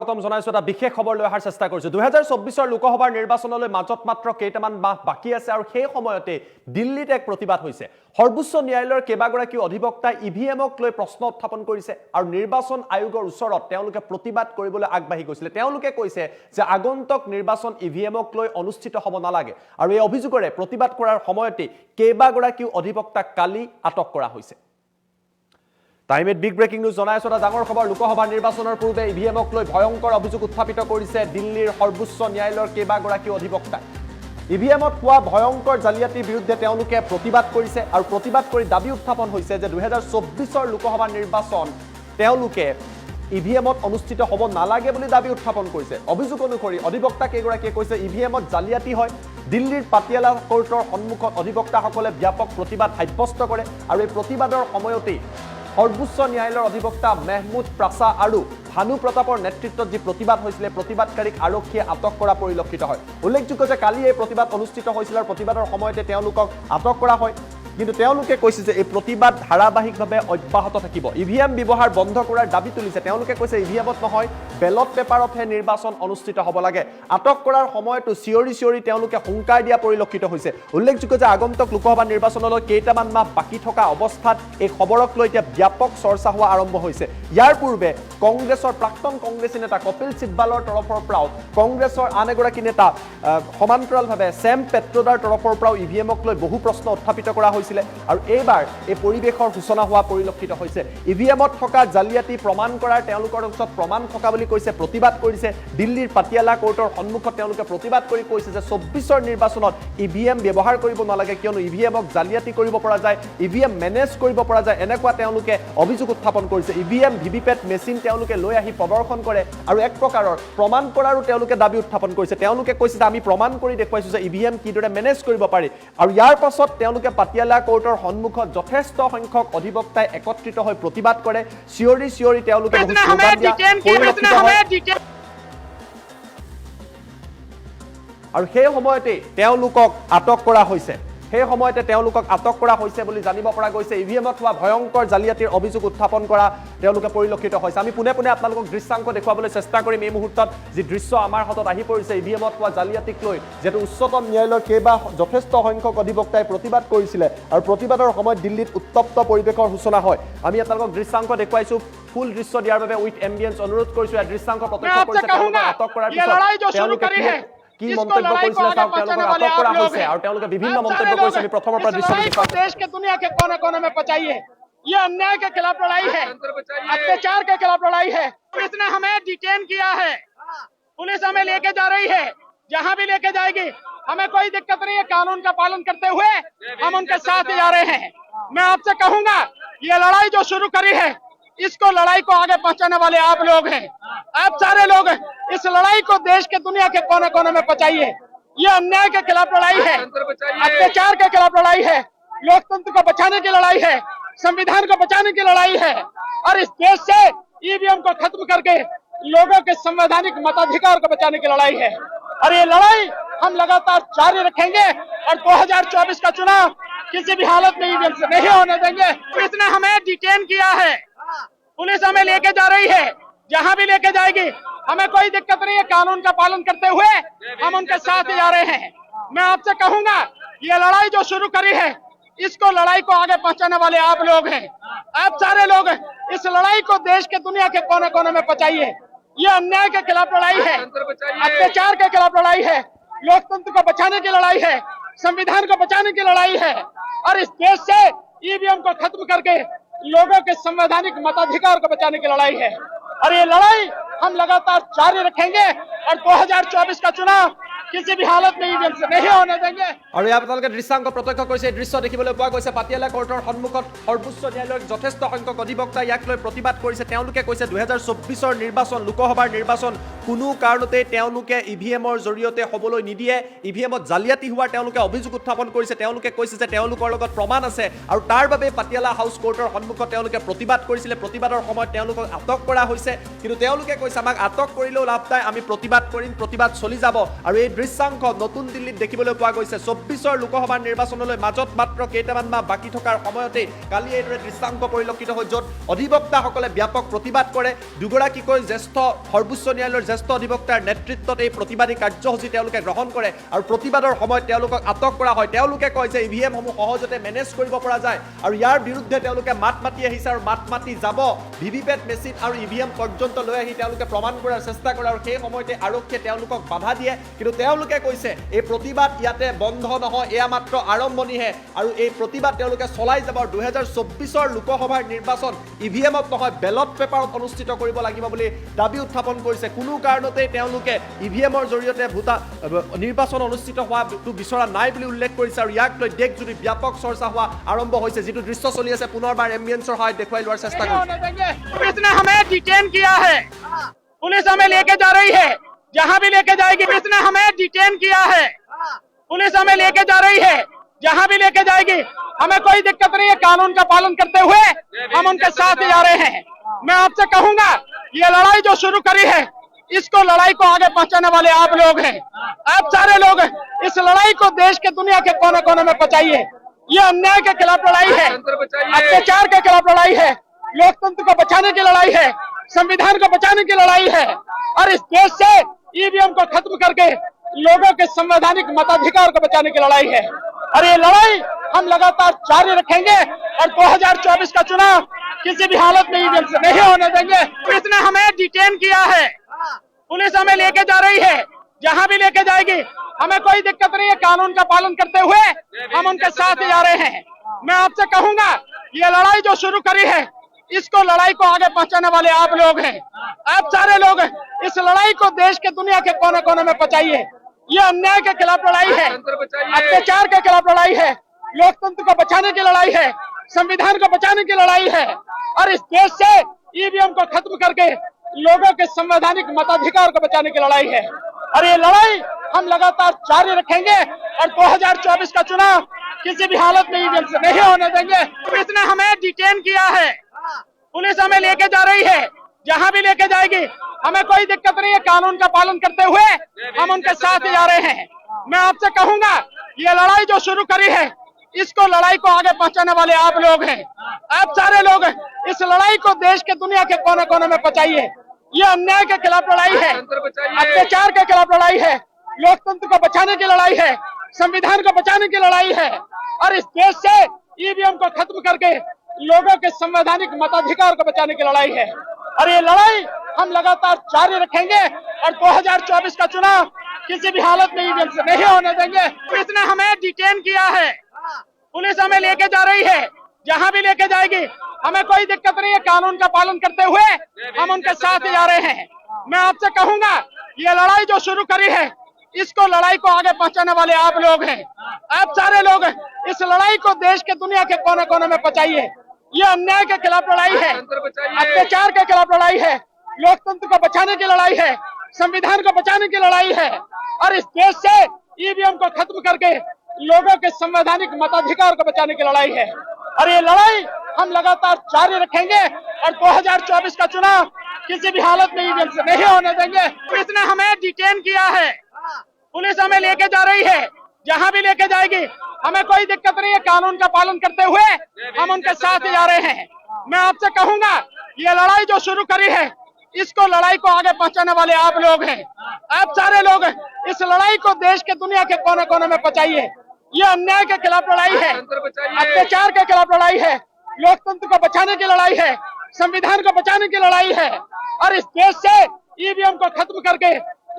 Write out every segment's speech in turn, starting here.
স্বাগতম জনাইছো এটা বিশেষ খবৰ লৈ অহাৰ চেষ্টা কৰিছো 2024 লোকসভাৰ নিৰ্বাচনলৈ মাজত মাত্ৰ কেইটামান মাহ বাকি আছে আৰু সেই সময়তে দিল্লীত এক প্ৰতিবাদ হৈছে সৰ্বোচ্চ ন্যায়ালয়ৰ কেবাগৰাকী অধিবক্তাই ইভিএমক লৈ প্ৰশ্ন উত্থাপন কৰিছে আৰু নিৰ্বাচন আয়োগৰ ওচৰত তেওঁলোকে প্ৰতিবাদ কৰিবলৈ আগবাঢ়ি গৈছিল তেওঁলোকে কৈছে যে আগন্তুক নিৰ্বাচন ইভিএমক লৈ অনুষ্ঠিত হ'ব নালাগে আৰু এই অভিযোগৰে প্ৰতিবাদ কৰাৰ সময়তে কেবাগৰাকী অধিবক্তাক কালি আটক কৰা হৈছে টাইমেট বিগ ব্ৰেকিং নিউজ জনাইছো এটা ডাঙৰ খবৰ লোকসভা নিৰ্বাচনৰ পূৰ্বে ইভিএমক লৈ ভয়ংকৰ অভিযোগ উত্থাপিত কৰিছে দিল্লীৰ সৰ্বোচ্চ ন্যায়ালয়ৰ কেবাগৰাকী অধিবক্তাই ইভিএমত হোৱা ভয়ংকৰ জালিয়াতিৰ বিৰুদ্ধে তেওঁলোকে প্ৰতিবাদ কৰিছে আৰু প্ৰতিবাদ কৰি দাবী উত্থাপন হৈছে যে 2024 লোকসভা নিৰ্বাচন তেওঁলোকে ইভিএমত অনুষ্ঠিত হ'ব নালাগে বুলি দাবী উত্থাপন কৰিছে অভিযোগ অনুসৰি অধিবক্তা কেইগৰাকীয়ে কৈছে ইভিএমত জালিয়াতি হয় দিল্লীৰ পাটিয়ালা কোৰ্টৰ সন্মুখত অধিবক্তাসকলে ব্যাপক প্ৰতিবাদ সাব্যস্ত কৰে আৰু এই প্ৰতিবাদৰ সময়তে সৰ্বোচ্চ ন্যায়ালয়ৰ অধিবক্তা মেহমুদ প্ৰাসা আৰু ভানু প্ৰতাপৰ নেতৃত্বত যি প্ৰতিবাদ হৈছিল প্ৰতিবাদকাৰীক আৰক্ষীয়ে আটক কৰা পৰিলক্ষিত হয় উল্লেখযোগ্য যে কালি এই প্ৰতিবাদ অনুষ্ঠিত হৈছিল আৰু প্ৰতিবাদৰ সময়তে তেওঁলোকক আটক কৰা হয় কিন্তু তেওঁলোকে কৈছে যে এই প্ৰতিবাদ ধাৰাবাহিকভাৱে অব্যাহত থাকিব ইভিএম ব্যৱহাৰ বন্ধ কৰাৰ দাবী তুলিছে তেওঁলোকে কৈছে ইভিএমত নহয় বেলট পেপাৰতহে নিৰ্বাচন অনুষ্ঠিত হ'ব লাগে আটক কৰাৰ সময়তো চিঞৰি তেওঁলোকে হুংকাৰ দিয়া পৰিলক্ষিত হৈছে উল্লেখযোগ্য যে আগন্তুক লোকসভা নিৰ্বাচনলৈ কেইটামান মাহ বাকী থকা অৱস্থাত এই খবৰক লৈ এতিয়া ব্যাপক চৰ্চা হোৱা আৰম্ভ হৈছে ইয়াৰ পূৰ্বে কংগ্ৰেছৰ প্ৰাক্তন কংগ্ৰেছী নেতা কপিল চিব্বালৰ তৰফৰ পৰাও কংগ্ৰেছৰ আন এগৰাকী নেতা সমান্তৰালভাৱে চেম পেট্ৰোডাৰ তৰফৰ পৰাও ইভিএমক লৈ বহু প্ৰশ্ন উত্থাপিত কৰা হৈছিল আৰু এইবাৰ এই পৰিৱেশৰ সূচনা হোৱা পৰিলক্ষিত হৈছে ইভিএমত থকা জালিয়াতি প্ৰমাণ কৰাৰ তেওঁলোকৰ ওচৰত প্ৰমাণ থকা বুলি কৈছে প্ৰতিবাদ কৰিছে দিল্লীৰ পাটিয়ালা কোৰ্টৰ সন্মুখত তেওঁলোকে প্ৰতিবাদ কৰি কৈছে যে 24 নিৰ্বাচনত ইভিএম ব্যৱহাৰ কৰিব নালাগে কিয়নো ইভিএমক জালিয়াতি কৰিব পৰা যায় ইভিএম মেনেজ কৰিব পৰা যায় এনেকুৱা তেওঁলোকে অভিযোগ উত্থাপন কৰিছে ইভিএম ভিভিপেট মেচিন তেওঁলোকে লৈ আহি প্ৰদৰ্শন কৰে আৰু এক প্ৰকাৰৰ প্ৰমাণ কৰাৰো তেওঁলোকে দাবী উত্থাপন কৰিছে তেওঁলোকে কৈছে যে আমি প্ৰমাণ কৰি দেখুৱাইছো যে ইভিএম কিদৰে মেনেজ কৰিব পাৰি আৰু ইয়াৰ পাছত তেওঁলোকে পাটিয়ালা কোৰ্টৰ সন্মুখত যথেষ্ট সংখ্যক অধিবক্তাই একত্ৰিত হৈ প্ৰতিবাদ কৰে চিঞৰি তেওঁলোকে বহু স্লোগান দিয়া পৰিলক্ষিত হয় আৰু সেই সময়তে তেওঁলোকক আটক কৰা হৈছে বুলি জানিব পৰা গৈছে ইভিএমত হোৱা ভয়ংকৰ জালিয়াতিৰ অভিযোগ উত্থাপন কৰা তেওঁলোকে পৰিলক্ষিত হৈছে আমি পুনে আপোনালোকক দৃশ্যাংশ দেখুৱাবলৈ চেষ্টা কৰিম এই মুহূৰ্তত যি দৃশ্য আমাৰ হাতত আহি পৰিছে ইভিএমত হোৱা জালিয়াতিক লৈ যেটো উচ্চতম ন্যায়ালয়ৰ কেইবা যথেষ্ট সংখ্যক অধিবক্তাই প্ৰতিবাদ কৰিছিল আৰু প্ৰতিবাদৰ সময়ত দিল্লীত উত্তপ্ত পৰিৱেশৰ সূচনা হয় আমি আপোনালোকক দৃশ্যাংশ দেখুৱাইছো ফুল দৃশ্য দিয়াৰ বাবে উইথ এম্বিয়েন্স অনুৰোধ কৰিছো এই দৃশ্যাংশ প্ৰত্যক্ষ কৰিছে তেওঁলোকক আটক কৰাৰ পিছত তেওঁলোকে কি মন্তব্য কৰিছিল চাওক তেওঁলোকক আটক কৰা হৈছে আৰু তেওঁলোকে বিভিন্ন মন্তব্য কৰিছে আমি প্ৰথমৰ পৰা দৃশ্য দেখুৱাম देश के दुनिया के कोने-कोने में पचाइए ये अन्याय के खिलाफ लड़ाई है अत्याचार के खिलाफ लड़ाई है पुलिस ने हमें डिटेन किया है पुलिस हमें लेके जा रही है जहां भी लेके जाएगी हमें कोई दिक्कत नहीं है कानून का पालन करते हुए हम उनके साथ ही जा रहे हैं मैं आपसे कहूंगा ये लड़ाई जो शुरू करी है इसको लड़ाई को आगे पहुंचाने वाले आप लोग हैं आप सारे लोग हैं इस लड़ाई को देश के दुनिया के कोने-कोने में पचाइए ये अन्याय के खिलाफ लड़ाई है अत्याचार के खिलाफ लड़ाई है लोकतंत्र को बचाने की लड़ाई है संविधान को बचाने की लड़ाई है और इस देश से ईवीएम को खत्म करके लोगों के संवैधानिक मताधिकार को बचाने की लड़ाई है और ये लड़ाई हम लगातार जारी रखेंगे और 2024 का चुनाव किसी भी हालत में ईवीएम से नहीं होने देंगे पुलिस ने हमें डिटेन किया है पुलिस हमें लेके जा रही है जहां भी लेके जाएगी हमें कोई दिक्कत नहीं है कानून का पालन करते हुए हम उनके साथ ही जा रहे हैं मैं आपसे कहूंगा ये लड़ाई जो शुरू करी है इसको लड़ाई को आगे पहुंचाने वाले आप लोग हैं आप सारे लोग हैं इस लड़ाई को देश के दुनिया के कोने-कोने में पचाइए ये अन्याय के खिलाफ लड़ाई है अत्याचार के खिलाफ लड़ाई है लोकतंत्र को बचाने की लड़ाई है संविधान को बचाने की लड़ाई है और इस देश से ईवीएम को खत्म करके लोगों के संवैधानिक मताधिकार को बचाने की लड़ाई है और ये लड़ाई हम लगातार जारी रखेंगे और 2024 का चुनाव किसी भी हालत में ईवीएम से नहीं होने देंगे আৰু ইয়াৰ আপোনালোকে দৃশ্যাংশ প্ৰত্যক্ষ কৰিছে এই দৃশ্য দেখিবলৈ পোৱা গৈছে পাটিয়ালা কোৰ্টৰ সন্মুখত সৰ্বোচ্চ ন্যায়ালয়ৰ যথেষ্ট সংখ্যক অধিবক্তা ইয়াক লৈ প্ৰতিবাদ কৰিছে তেওঁলোকে কৈছে 2024 নিৰ্বাচন লোকসভাৰ নিৰ্বাচন কোনো কাৰণতে তেওঁলোকে ইভিএমৰ জৰিয়তে হ'বলৈ নিদিয়ে। ইভিএমত জালিয়াতি হোৱাৰ তেওঁলোকে অভিযোগ উত্থাপন কৰিছে। তেওঁলোকে কৈছে যে তেওঁলোকৰ লগত প্ৰমাণ আছে আৰু তাৰ বাবে পাটিয়ালা হাউচ কোৰ্টৰ সন্মুখত তেওঁলোকে প্ৰতিবাদ কৰিছিলে। প্ৰতিবাদৰ সময়ত তেওঁলোকক আটক কৰা হৈছে, কিন্তু তেওঁলোকে কৈছে আমাক আটক কৰিলেও লাভ নাই, আমি প্ৰতিবাদ কৰিম, প্ৰতিবাদ চলি যাব। আৰু এই দৃশ্যাংশ নতুন দিল্লীত দেখিবলৈ পোৱা গৈছে। 24ৰ লোকসভাৰ নিৰ্বাচনলৈ মাজত মাত্ৰ কেইটামান মাহ বাকী থকাৰ সময়তে কালি এইদৰে দৃশ্যাংশ পৰিলক্ষিত হৈ য'ত অধিবক্তাসকলে ব্যাপক প্ৰতিবাদ কৰে। দুগৰাকীকৈ জ্যেষ্ঠ সৰ্বোচ্চ ন্যায়ালয়ৰ জ্যেষ্ঠ অধিবক্তাৰ নেতৃত্বত এই প্ৰতিবাদী কাৰ্যসূচী তেওঁলোকে গ্ৰহণ কৰে আৰু প্ৰতিবাদৰ সময়ত তেওঁলোকক আটক কৰা হয়। তেওঁলোকে কয় যে ইভিএমসমূহ সহজতে মেনেজ কৰিব পৰা যায় আৰু ইয়াৰ বিৰুদ্ধে তেওঁলোকে মাত মাতি আহিছে আৰু মাত মাতি যাব। ভিভিপেট মেচিন আৰু ইভিএম পৰ্যন্ত লৈ আহি তেওঁলোকে প্ৰমাণ কৰাৰ চেষ্টা কৰে আৰু সেই সময়তে আৰক্ষীয়ে তেওঁলোকক বাধা দিয়ে। কিন্তু তেওঁলোকে কৈছে এই প্ৰতিবাদ ইয়াতে বন্ধ নহয়, এয়া মাত্ৰ আৰম্ভণিহে আৰু এই প্ৰতিবাদ তেওঁলোকে চলাই যাব। 2024ৰ লোকসভাৰ নিৰ্বাচন ইভিএমত নহয় বেলট পেপাৰত অনুষ্ঠিত কৰিব লাগিব বুলি দাবী উত্থাপন কৰিছে। কোনো কাৰণতে তেওঁলোকে ইভিএমৰ জৰিয়তে নিৰ্বাচন অনুষ্ঠিত হোৱাটো বিচৰা নাই বুলি উল্লেখ কৰিছে আৰু ইয়াক লৈ দেশজুৰি ব্যাপক চৰ্চা হোৱা আৰম্ভ হৈছে। যিটো দৃশ্য চলি আছে পুনৰবাৰ এম্বিয়েন্সৰ সহায়ত দেখুৱাই লোৱাৰ চেষ্টা কৰিছে। पुलिस ने हमें डिटेन किया है, पुलिस हमें लेके जा रही है, जहां भी लेके जाएगी। पुलिस ने हमें डिटेन किया है, पुलिस हमें लेके जा रही है, जहां भी लेके जाएगी। हमें कोई दिक्कत नहीं है, कानून का पालन करते हुए हम उनके साथ ही जा रहे हैं। मैं आपसे कहूंगा ये लड़ाई जो शुरू करी है, इसको लड़ाई को आगे पहुंचाने वाले आप लोग हैं। आप सारे लोग इस लड़ाई को देश के दुनिया के कोने कोने में पहुंचाइए। ये अन्याय के खिलाफ लड़ाई है, अत्याचार के खिलाफ लड़ाई है, लोकतंत्र को बचाने की लड़ाई है, संविधान को बचाने की लड़ाई है और इस देश से ईवीएम को खत्म करके लोगों के संवैधानिक मताधिकार को बचाने की लड़ाई है। और ये लड़ाई हम लगातार जारी रखेंगे और 2024 का चुनाव किसी भी हालत में ईवीएम से नहीं होने देंगे। पुलिस ने हमें डिटेन किया है, पुलिस हमें लेके जा रही है, जहां भी लेके जाएगी। हमें कोई दिक्कत नहीं है, कानून का पालन करते हुए हम उनके साथ ही जा रहे हैं। मैं आपसे कहूंगा ये लड़ाई जो शुरू करी है, इसको लड़ाई को आगे पहुंचाने वाले आप लोग हैं। आप सारे लोग इस लड़ाई को देश के दुनिया के कोने कोने में पहुंचाइए। ये अन्याय के खिलाफ लड़ाई है, अत्याचार के खिलाफ लड़ाई है, लोकतंत्र को बचाने की लड़ाई है, संविधान को बचाने की लड़ाई है और इस देश से ईवीएम को खत्म करके लोगों के संवैधानिक मताधिकार को बचाने की लड़ाई है। और ये लड़ाई हम लगातार जारी रखेंगे और 2024 का चुनाव किसी भी हालत में ईवीएम से नहीं होने देंगे। पुलिस ने हमें डिटेन किया है, पुलिस हमें लेके जा रही है, जहां भी लेके जाएगी। हमें कोई दिक्कत नहीं है, कानून का पालन करते हुए हम उनके साथ ही जा रहे हैं। मैं आपसे कहूंगा ये लड़ाई जो शुरू करी है, इसको लड़ाई को आगे पहुंचाने वाले आप लोग हैं। आप सारे लोग इस लड़ाई को देश के दुनिया के कोने कोने में पहुंचाइए। ये अन्याय के खिलाफ लड़ाई है, अत्याचार के खिलाफ लड़ाई है, लोकतंत्र को बचाने की लड़ाई है, संविधान को बचाने की लड़ाई है और इस देश से ईवीएम को खत्म करके लोगों के संवैधानिक मताधिकार को बचाने की लड़ाई है। और ये लड़ाई हम लगातार जारी रखेंगे और 2024 का चुनाव किसी भी हालत में ईवीएम से नहीं होने देंगे। पुलिस ने हमें डिटेन किया है, पुलिस हमें लेके जा रही है, जहां भी लेके जाएगी। हमें कोई दिक्कत नहीं है, कानून का पालन करते हुए हम उनके साथ ही जा रहे हैं। मैं आपसे कहूंगा ये लड़ाई जो शुरू करी है, इसको लड़ाई को आगे पहुंचाने वाले आप लोग हैं। आप सारे लोग इस लड़ाई को देश के दुनिया के कोने कोने में पहुंचाइए। ये अन्याय के खिलाफ लड़ाई है, अत्याचार के खिलाफ लड़ाई है, लोकतंत्र को बचाने की लड़ाई है, संविधान को बचाने की लड़ाई है और इस देश से ईवीएम को खत्म करके लोगों के संवैधानिक मताधिकार को बचाने की लड़ाई है। और ये लड़ाई हम लगातार जारी रखेंगे और 2024 का चुनाव किसी भी हालत में ईवीएम से नहीं होने देंगे। पुलिस ने हमें डिटेन किया है, पुलिस हमें लेके जा रही है, जहां भी लेके जाएगी। हमें कोई दिक्कत नहीं है, कानून का पालन करते हुए हम उनके साथ ही जा रहे हैं। मैं आपसे कहूंगा ये लड़ाई जो शुरू करी है, इसको लड़ाई को आगे पहुंचाने वाले आप लोग हैं। आप सारे लोग इस लड़ाई को देश के दुनिया के कोने कोने में पहुंचाइए। ये अन्याय के खिलाफ लड़ाई है, अत्याचार के खिलाफ लड़ाई है, लोकतंत्र को बचाने की लड़ाई है, संविधान को बचाने की लड़ाई है और इस देश से ईवीएम को खत्म करके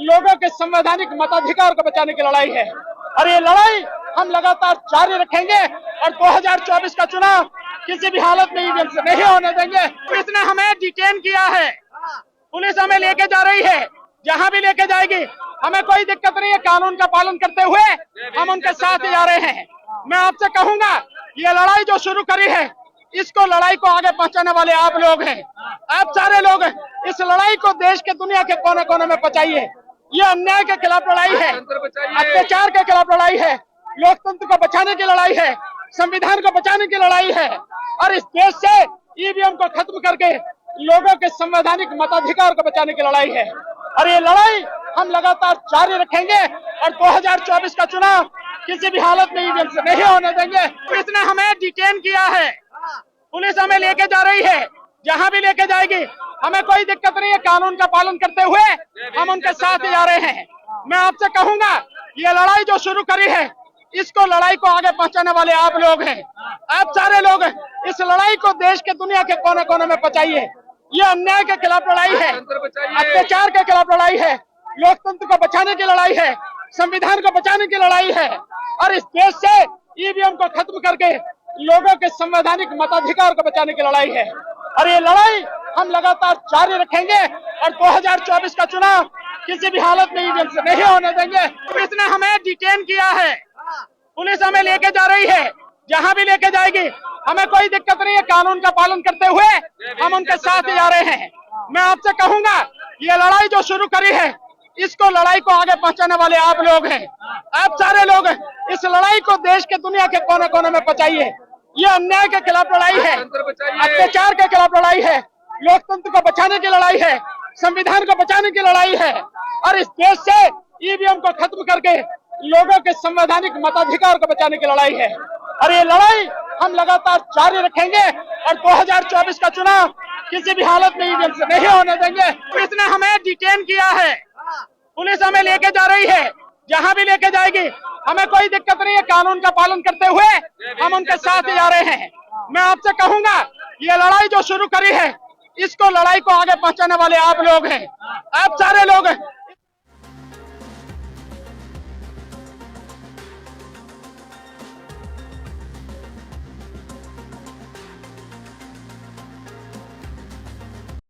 लोगों के संवैधानिक मताधिकार को बचाने की लड़ाई है। और ये लड़ाई हम लगातार जारी रखेंगे और 2024 का चुनाव किसी भी हालत में ईवीएम से नहीं होने देंगे। पुलिस ने हमें डिटेन किया है, पुलिस हमें लेके जा रही है, जहां भी लेके जाएगी। हमें कोई दिक्कत नहीं है, कानून का पालन करते हुए हम उनके साथ ही जा रहे हैं। मैं आपसे कहूंगा ये लड़ाई जो शुरू करी है, इसको लड़ाई को आगे पहुंचाने वाले आप लोग हैं। आप सारे लोग इस लड़ाई को देश के दुनिया के कोने कोने में पहुंचाइए। ये अन्याय के खिलाफ लड़ाई है, अत्याचार के खिलाफ लड़ाई है, लोकतंत्र को बचाने की लड़ाई है, संविधान को बचाने की लड़ाई है और इस देश से ईवीएम को खत्म करके लोगों के संवैधानिक मताधिकार को बचाने की लड़ाई है। और ये लड़ाई हम लगातार जारी रखेंगे और 2024 का चुनाव किसी भी हालत में ईवीएम से नहीं होने देंगे। पुलिस ने हमें डिटेन किया है, पुलिस हमें लेके जा रही है, जहां भी लेके जाएगी हमें कोई दिक्कत नहीं है। कानून का पालन करते हुए हम उनके साथ ही जा रहे हैं। मैं आपसे कहूंगा ये लड़ाई जो शुरू करी है इसको लड़ाई को आगे पहुंचाने वाले आप लोग हैं। आप सारे लोग इस लड़ाई को देश के दुनिया के कोने कोने में पहुंचाइए। ये अन्याय के खिलाफ लड़ाई है, अत्याचार के खिलाफ लड़ाई है, लोकतंत्र को बचाने की लड़ाई है, संविधान को बचाने की लड़ाई है और इस देश से ईवीएम को खत्म करके लोगों के संवैधानिक मताधिकार को बचाने की लड़ाई है। और ये लड़ाई हम लगातार जारी रखेंगे और 2024 का चुनाव किसी भी हालत में ईवीएम से नहीं होने देंगे। पुलिस ने हमें डिटेन किया है, पुलिस हमें लेके जा रही है, जहां भी लेके जाएगी हमें कोई दिक्कत नहीं है। कानून का पालन करते हुए हम उनके साथ ही जा रहे हैं। मैं आपसे कहूंगा ये लड़ाई जो शुरू करी है इसको लड़ाई को आगे पहुंचाने वाले आप लोग हैं। आप सारे लोग इस लड़ाई को देश के दुनिया के कोने कोने में पहुंचाइए। ये अन्याय के खिलाफ लड़ाई है, अत्याचार के खिलाफ लड़ाई है, लोकतंत्र को बचाने की लड़ाई है, संविधान को बचाने की लड़ाई है और इस देश से ईवीएम को खत्म करके लोगों के संवैधानिक मताधिकार को बचाने की लड़ाई है। और ये लड़ाई हम लगातार जारी रखेंगे और 2024 का चुनाव किसी भी हालत में ईवीएम से नहीं होने देंगे। पुलिस ने हमें डिटेन किया है, पुलिस हमें लेके जा रही है, जहां भी लेके जाएगी हमें कोई दिक्कत नहीं है। कानून का पालन करते हुए हम उनके साथ ही जा रहे हैं। मैं आपसे कहूंगा ये लड़ाई जो शुरू करी है इसको लड़ाई को आगे पहुंचाने वाले आप लोग हैं। आप सारे लोग